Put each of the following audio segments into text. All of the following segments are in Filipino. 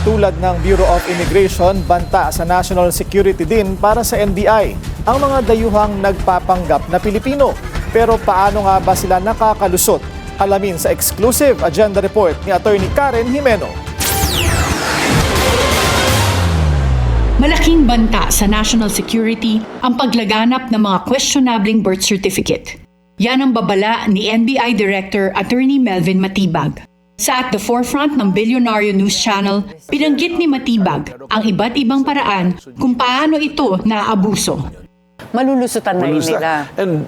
Tulad ng Bureau of Immigration, banta sa national security din para sa NBI ang mga dayuhang nagpapanggap na Pilipino. Pero paano nga ba sila nakakalusot? Alamin sa exclusive agenda report ni Attorney Karen Jimeno. Malaking banta sa national security ang paglaganap ng mga questionabling birth certificate. Yan ang babala ni NBI Director Attorney Melvin Matibag. Sa At the Forefront ng Bilyonaryo News Channel, binanggit ni Matibag ang iba't ibang paraan kung paano ito naaabuso. Malulusutan na yun nila. And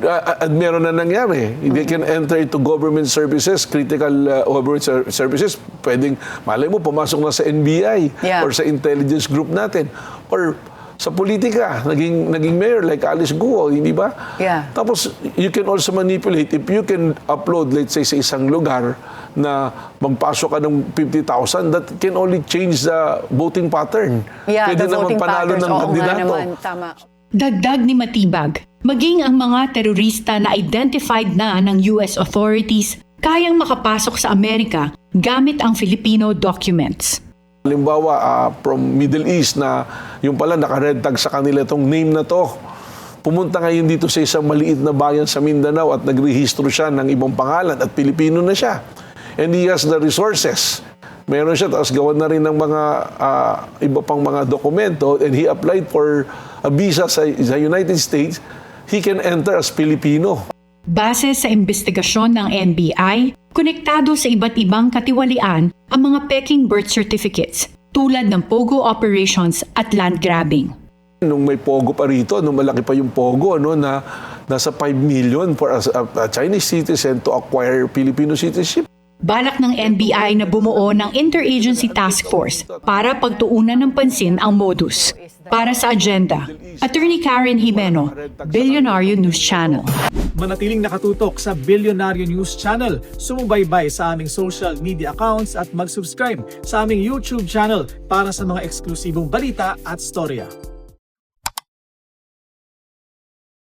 meron na nangyari. They can enter into government services, critical government services. Pwedeng, malay mo, pumasok na sa NBI or sa intelligence group natin. Or sa politika, naging mayor like Alice Guo, hindi ba? Yeah. Tapos, you can also manipulate. If you can upload, let's say, sa isang lugar na magpasok ka ng 50,000, that can only change the voting pattern. Yeah, Pwede the voting naman panalo patterns. ng Oo nga kandidato. naman, tama. Dagdag ni Matibag, maging ang mga terorista na identified na ng US authorities kayang makapasok sa Amerika gamit ang Filipino documents. Halimbawa, from Middle East na yung pala naka-red tag sa kanila itong name na to. Pumunta ngayon dito sa isang maliit na bayan sa Mindanao at nagrehistro siya ng ibang pangalan at Pilipino na siya. And he has the resources. Meron siya, tapos gawan na rin ng mga iba pang mga dokumento and he applied for a visa sa United States. He can enter as Filipino. Base sa investigasyon ng NBI, konektado sa iba't ibang katiwalian ang mga peking birth certificates tulad ng POGO operations at land grabbing. Nung may POGO pa rito, nung malaki pa yung POGO, no, na nasa 5 million for a Chinese citizen to acquire Filipino citizenship. Balak ng NBI na bumuo ng Interagency Task Force para pagtuunan ng pansin ang modus. Para sa agenda, Attorney Karen Jimeno, Bilyonaryo News Channel. Manatiling nakatutok sa Bilyonaryo News Channel, sumubaybay sa aming social media accounts at mag-subscribe sa aming YouTube channel para sa mga eksklusibong balita at storya.